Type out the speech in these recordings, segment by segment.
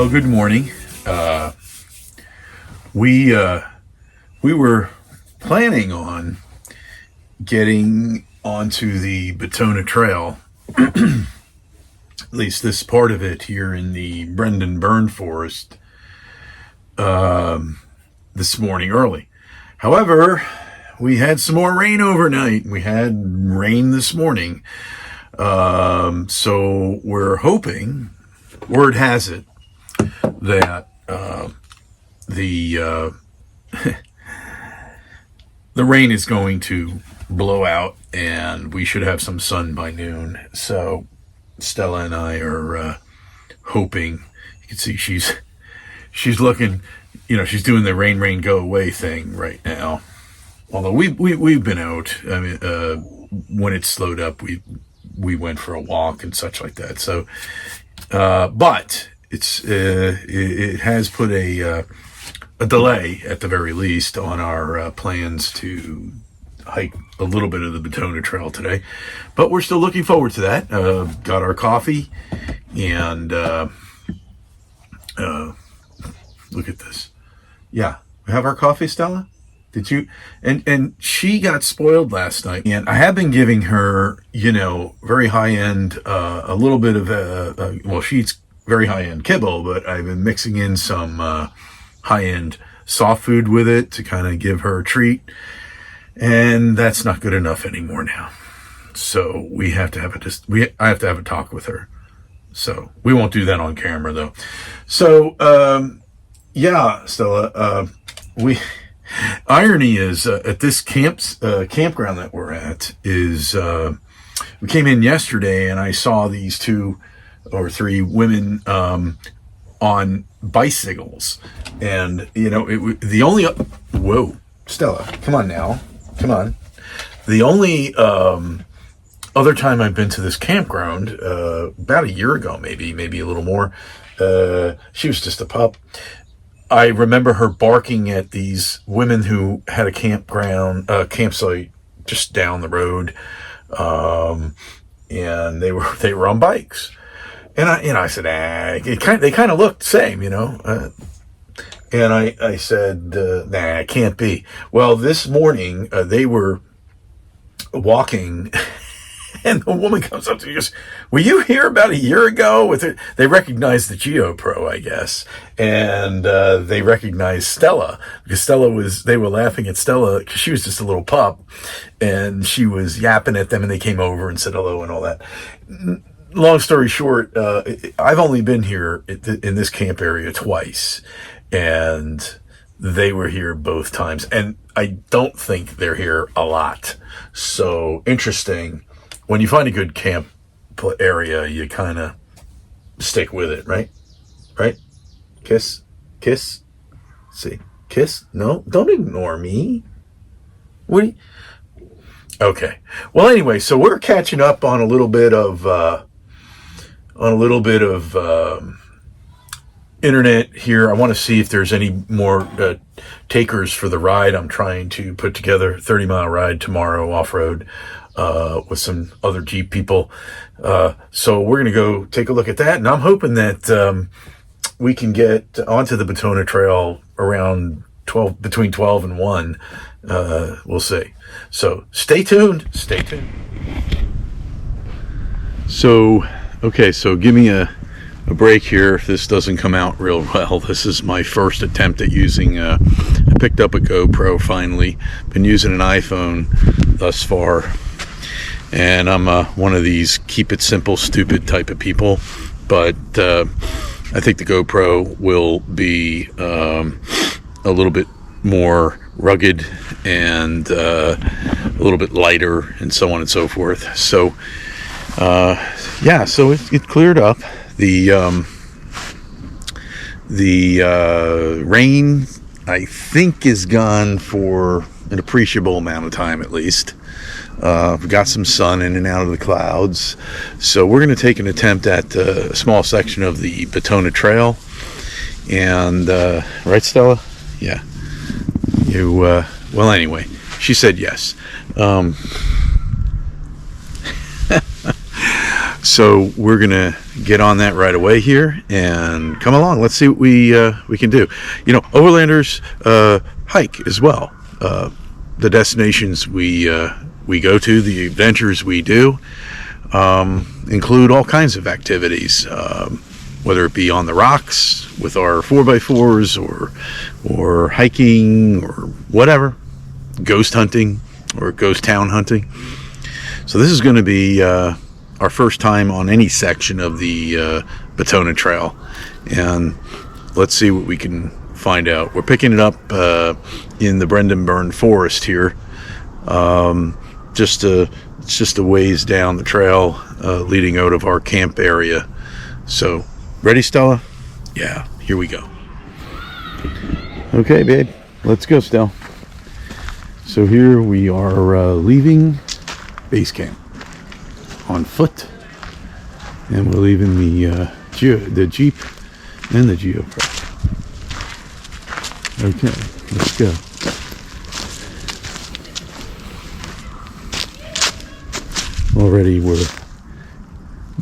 Well, good morning. We were planning on getting onto the Batona Trail, at least this part of it here in the Byrne forest, this morning early. However, we had some more rain overnight. We had rain this morning. So we're hoping, word has it, that the rain is going to blow out and we should have some sun by noon. So Stella and I are hoping. You can see she's looking, she's doing the rain go away thing right now. Although we've been out. I mean, when it slowed up, we went for a walk and such like that. So, but it has put a delay at the very least on our plans to hike a little bit of the Batona Trail today. But we're still looking forward to that. Got our coffee and look at this. Yeah, we have our coffee, Stella. Did you? And she got spoiled last night. And I have been giving her, very high end, a little bit of she eats very high end kibble, but I've been mixing in some high end soft food with it to kind of give her a treat. And that's not good enough anymore now. So we have to have I have to have a talk with her. So we won't do that on camera though. So yeah, Stella, irony is at this campground that we're at is we came in yesterday and I saw these 2 or 3 women on bicycles, and the only whoa, Stella, come on now, come on. The only other time I've been to this campground, about a year ago, maybe a little more. She was just a pup. I remember her barking at these women who had a campsite just down the road, and they were on bikes, and I said, they kind of looked the same, and I said, it can't be. Well, this morning they were walking. And the woman comes up to me and goes, were you here about a year ago? With it? They recognized the GeoPro, I guess. And they recognized Stella. Because they were laughing at Stella because she was just a little pup. And she was yapping at them and they came over and said hello and all that. Long story short, I've only been here in this camp area twice. And they were here both times. And I don't think they're here a lot. So interesting. When you find a good camp area, you kind of stick with it, right? Right? Kiss. See, kiss. No, don't ignore me. Okay. Well, anyway, so we're catching up on a little bit of internet here. I want to see if there's any more takers for the ride. I'm trying to put together a 30-mile ride tomorrow off-road. With some other Jeep people. So we're going to go take a look at that. And I'm hoping that we can get onto the Batona Trail around between 12 and 1. We'll see. So stay tuned. So, okay, so give me a break here if this doesn't come out real well. This is my first attempt at using, I picked up a GoPro finally. Been using an iPhone thus far. And I'm one of these keep it simple, stupid type of people. But I think the GoPro will be a little bit more rugged and a little bit lighter and so on and so forth. So, yeah, so it cleared up. The rain, I think, is gone for an appreciable amount of time at least. We've got some sun in and out of the clouds. So we're going to take an attempt at a small section of the Batona Trail. And, right, Stella? Yeah. Well, anyway, she said yes. So we're gonna get on that right away here and come along. Let's see what we can do. You know, Overlanders hike as well. The destinations we go to, the adventures we do, include all kinds of activities, whether it be on the rocks with our 4x4s or hiking or whatever, ghost hunting or ghost town hunting. So this is going to be our first time on any section of the Batona Trail, and let's see what we can find out. We're picking it up in the Byrne forest here. It's just a ways down the trail leading out of our camp area. So, ready, Stella? Yeah, here we go. Okay, babe, let's go, Stella. So here we are leaving base camp on foot, and we're leaving the Jeep and the GeoPro. Okay, let's go. Already we're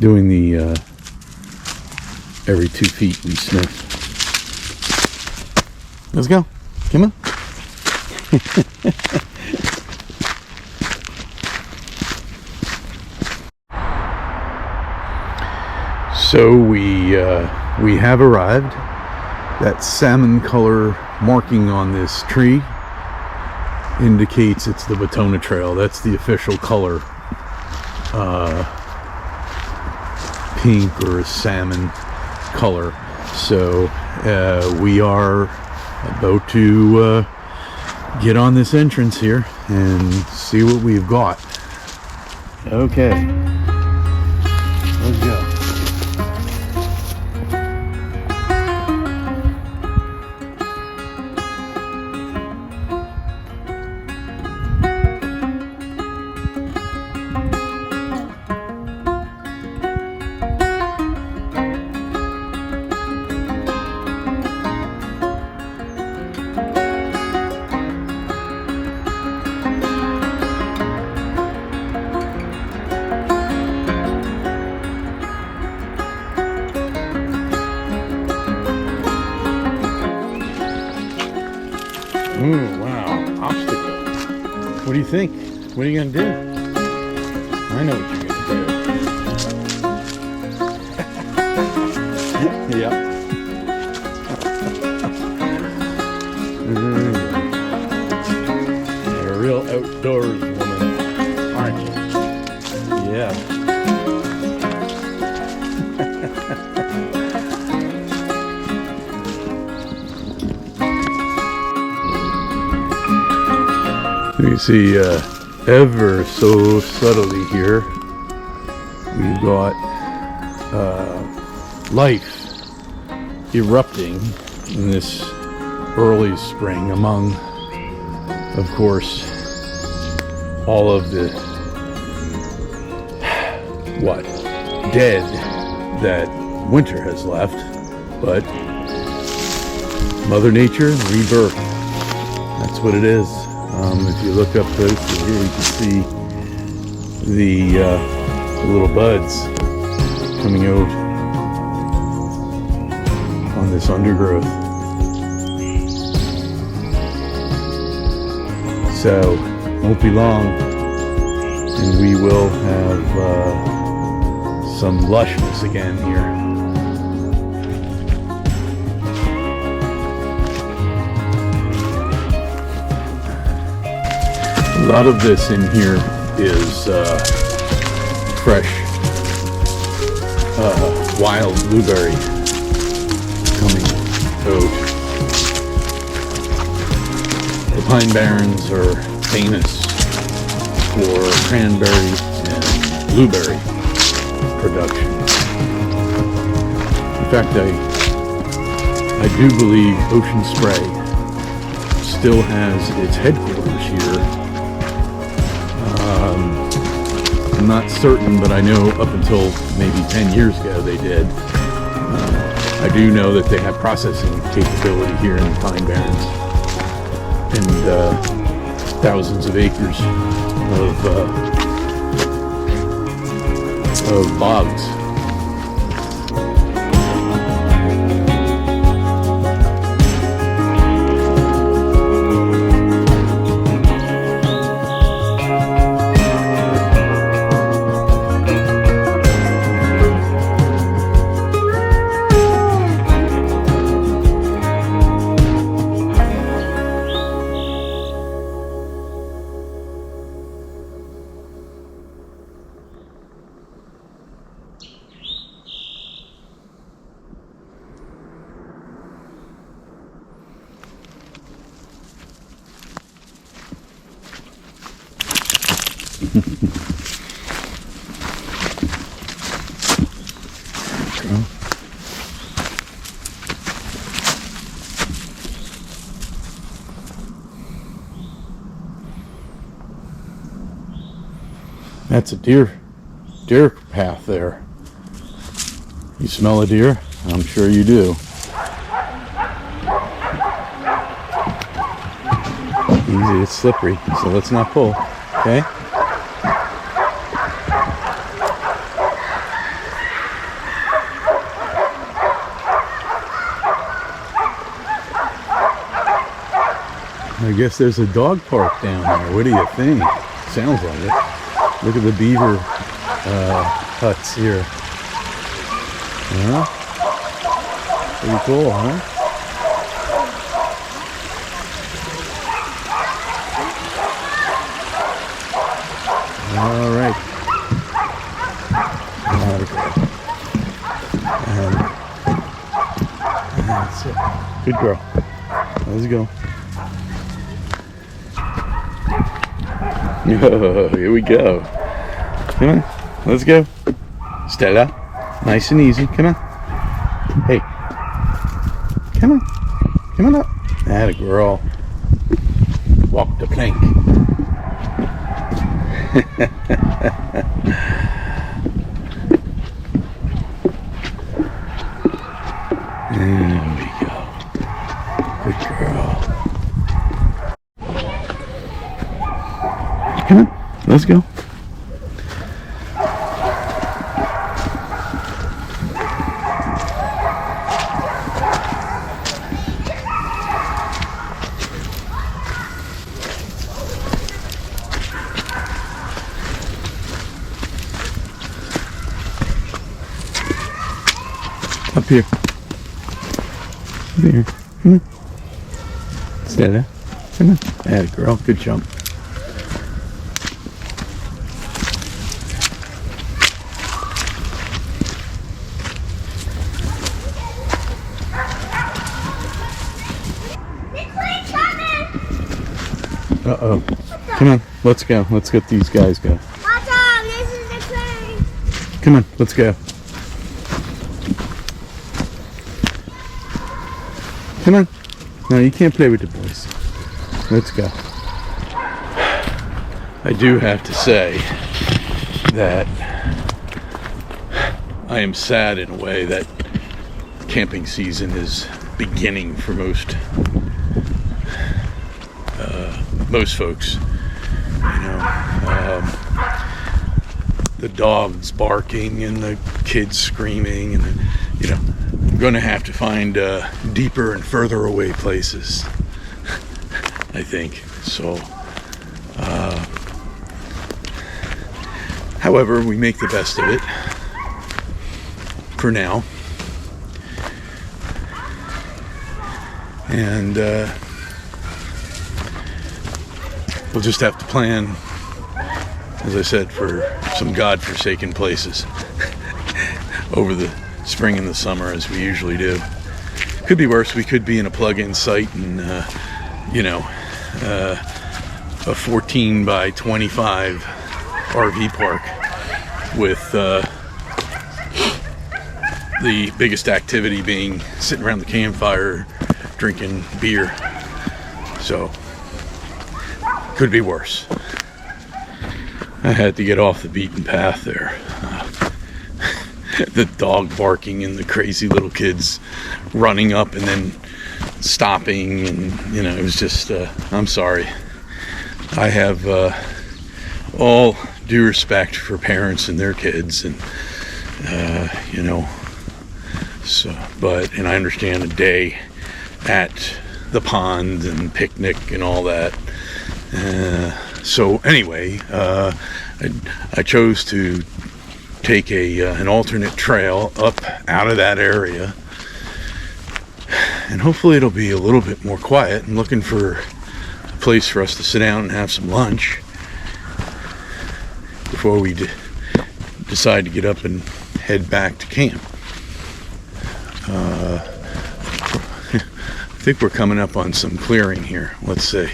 doing the every 2 feet we sniff. Let's go. Come on. So we have arrived. That salmon color marking on this tree indicates it's the Batona Trail. That's the official color. Pink or salmon color. So we are about to get on this entrance here and see what we've got. Okay, let's go. Ooh, wow, obstacle. What do you think? What are you gonna do? I know what you're gonna do. Yep. You're a real outdoors woman, aren't you? Yeah. You see, ever so subtly here, we've got life erupting in this early spring among, of course, all of the dead that winter has left, but Mother Nature, rebirth, that's what it is. If you look up close here, you can see the little buds coming out on this undergrowth. So, won't be long, and we will have some lushness again here. A lot of this in here is fresh wild blueberry coming out. The Pine Barrens are famous for cranberry and blueberry production. In fact, I do believe Ocean Spray still has its headquarters here. I'm not certain, but I know up until maybe 10 years ago they did. I do know that they have processing capability here in the Pine Barrens, and thousands of acres of bogs. That's a deer path there. You smell a deer? I'm sure you do. Easy, it's slippery, so let's not pull, okay? I guess there's a dog park down there. What do you think? Sounds like it. Look at the beaver huts here. Yeah? Pretty cool, huh? All right. That's it. Good girl. Let's go. Oh, here we go. Come on, let's go. Stella, nice and easy. Come on. Hey. Come on. Come on up. Atta girl. Walk the plank. There we go. Good girl. Come on, let's go. Up here. Up here. Come on. Stella. Come on. Atta girl. Good jump. Uh-oh. Come on, let's go. Let's get these guys go. This is the train. Come on, let's go. Come on. No, you can't play with the boys. Let's go. I do have to say that I am sad in a way that camping season is beginning for most folks. You know, the dogs barking and the kids screaming, and you know, I'm going to have to find deeper and further away places. I think so. However, we make the best of it for now, and we'll just have to plan, as I said, for some godforsaken places over the spring and the summer, as we usually do. Could be worse. We could be in a plug-in site and you know, a 14 by 25 RV park with the biggest activity being sitting around the campfire drinking beer. So could be worse. I had to get off the beaten path there. The dog barking and the crazy little kids running up and then stopping, and you know, it was just I'm sorry. I have all due respect for parents and their kids, and you know, so, and I understand a day at the pond and picnic and all that. So anyway, I chose to take an alternate trail up out of that area, and hopefully it'll be a little bit more quiet. I'm looking for a place for us to sit down and have some lunch before we decide to get up and head back to camp. I think we're coming up on some clearing here. Let's see.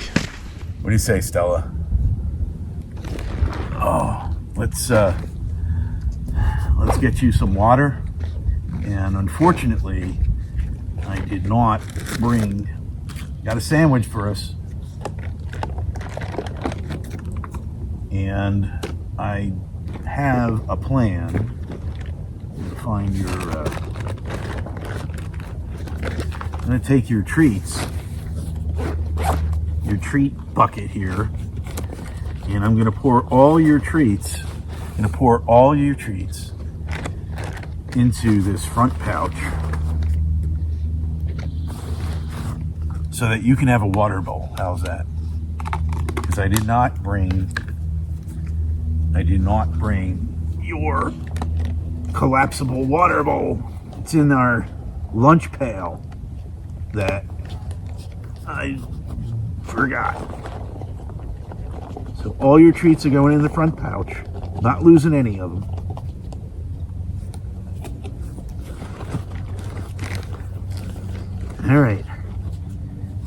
What do you say, Stella? Oh, let's get you some water. And unfortunately, I did not got a sandwich for us. And I have a plan to find I'm going to take your treat bucket here, and I'm going to pour all your treats into this front pouch so that you can have a water bowl. How's that? Because I did not bring your collapsible water bowl. It's in our lunch pail that I forgot. So all your treats are going in the front pouch. Not losing any of them. All right.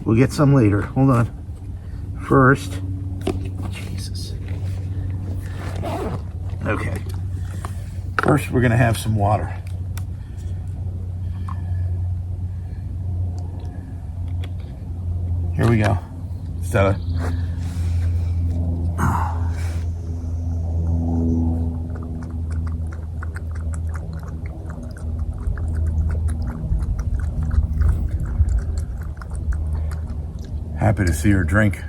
We'll get some later. Hold on. First. Jesus. Okay. First, we're going to have some water. Here we go. Stella. Happy to see her drink.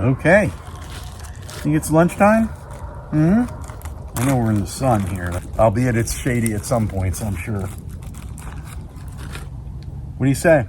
Okay. Think it's lunchtime? I know we're in the sun here, albeit it's shady at some points, I'm sure. What do you say?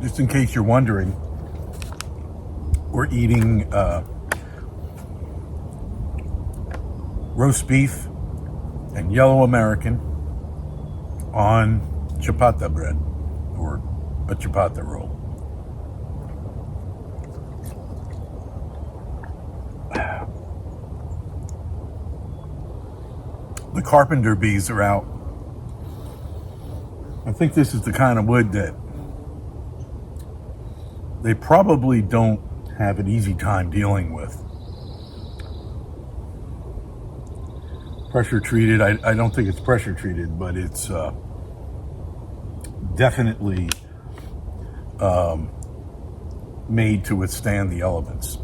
Just in case you're wondering, we're eating roast beef and yellow American on chapata bread, or a chapata roll. The carpenter bees are out. I think this is the kind of wood that they probably don't have an easy time dealing with. Pressure treated, I don't think it's pressure treated, but it's definitely made to withstand the elements.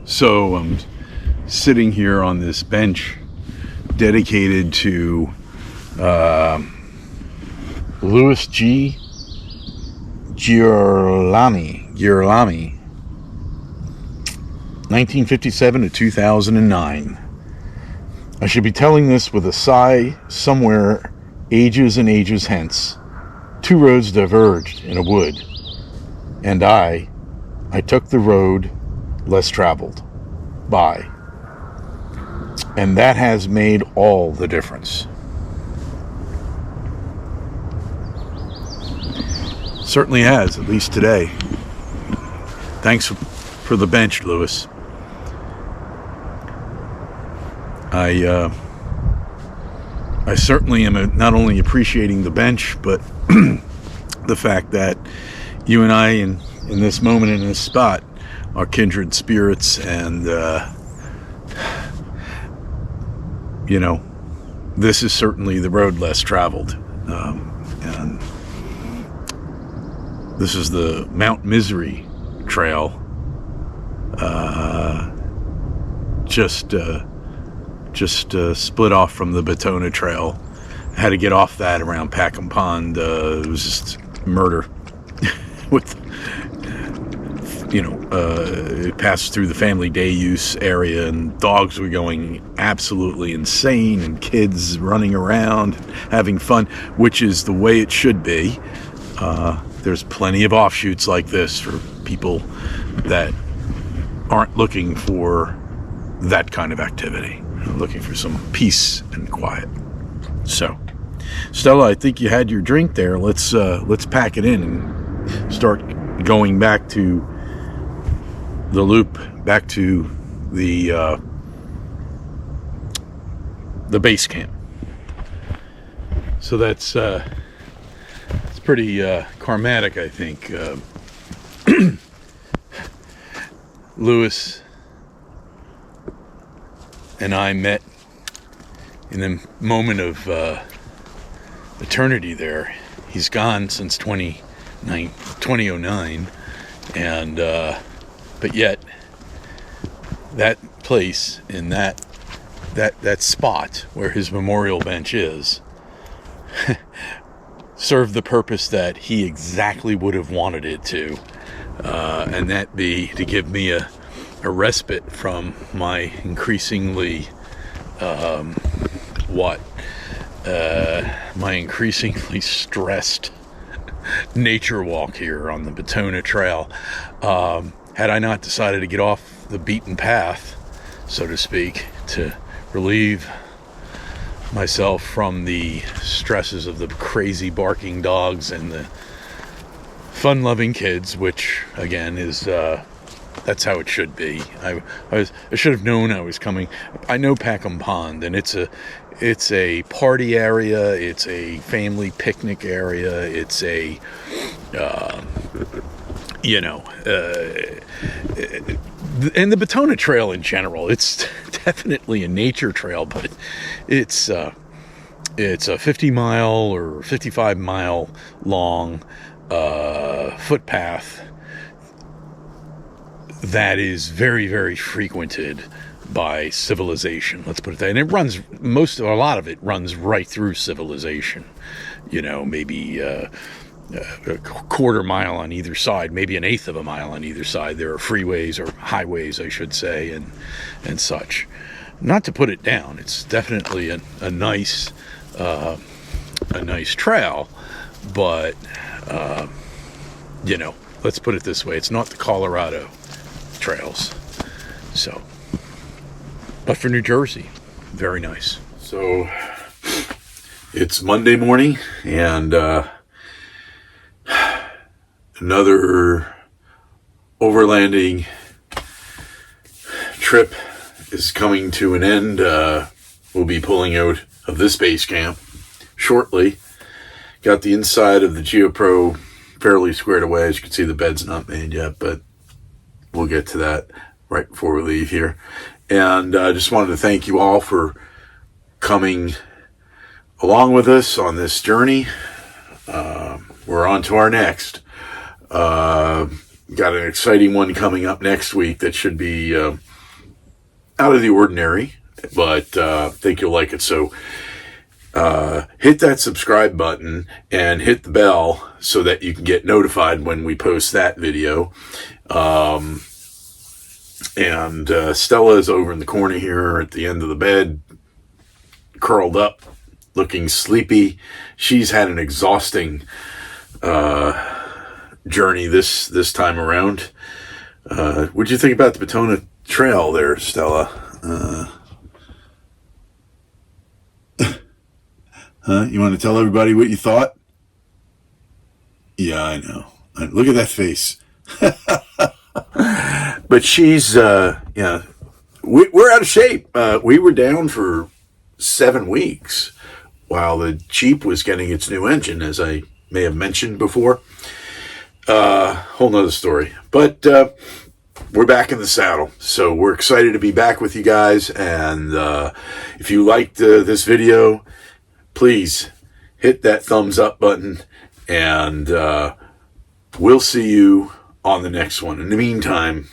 So I'm sitting here on this bench dedicated to Louis G. Girolami, 1957 to 2009. I should be telling this with a sigh somewhere ages and ages hence, two roads diverged in a wood, and I took the road less traveled by. And that has made all the difference. Certainly has, at least today. Thanks for the bench, Lewis. I certainly am not only appreciating the bench, but the fact that you and I, in this moment, in this spot, are kindred spirits, and this is certainly the road less traveled, and this is the Mount Misery Trail, just split off from the Batona Trail. I had to get off that around Packham Pond. It was just murder. With it passed through the family day use area, and dogs were going absolutely insane, and kids running around having fun, which is the way it should be. There's plenty of offshoots like this for people that aren't looking for that kind of activity, looking for some peace and quiet. So, Stella, I think you had your drink there. Let's pack it in and start going back to the loop, back to the base camp. So that's pretty karmatic, I think. Lewis and I met in a moment of eternity there. He's gone since 2009, and but yet that place in that spot where his memorial bench is served the purpose that he exactly would have wanted it to, and that be to give me a respite from my increasingly my increasingly stressed nature walk here on the Batona Trail. Had I not decided to get off the beaten path, so to speak, to relieve myself from the stresses of the crazy barking dogs and the fun-loving kids, which again is that's how it should be. I should have known I was coming. I know Packham Pond, and it's a party area, it's a family picnic area, it's a and the Batona Trail in general, it's definitely a nature trail, but it's a 50-mile or 55-mile long footpath that is very, very frequented by civilization. Let's put it that. And it runs a lot of it runs right through civilization. Maybe a quarter mile on either side, maybe an eighth of a mile on either side. There are freeways, or highways, I should say, and such. Not to put it down, it's definitely a nice trail, but let's put it this way: it's not the Colorado trails. So, but for New Jersey, very nice. So it's Monday morning, and another overlanding trip is coming to an end. We'll be pulling out of this base camp shortly. Got the inside of the GeoPro fairly squared away. As you can see, the bed's not made yet, but we'll get to that right before we leave here. And I just wanted to thank you all for coming along with us on this journey. We're on to our next. Got an exciting one coming up next week that should be out of the ordinary, but I think you'll like it. So hit that subscribe button and hit the bell so that you can get notified when we post that video. And Stella is over in the corner here at the end of the bed, curled up, looking sleepy. She's had an exhausting journey this time around. What'd you think about the Batona Trail there, Stella? You want to tell everybody what you thought? Yeah, I know. Look at that face. But she's, yeah, we're out of shape. We were down for 7 weeks while the Jeep was getting its new engine, as I may have mentioned before. Whole nother story. But we're back in the saddle. So we're excited to be back with you guys. And if you liked this video, please hit that thumbs up button. And we'll see you on the next one. In the meantime,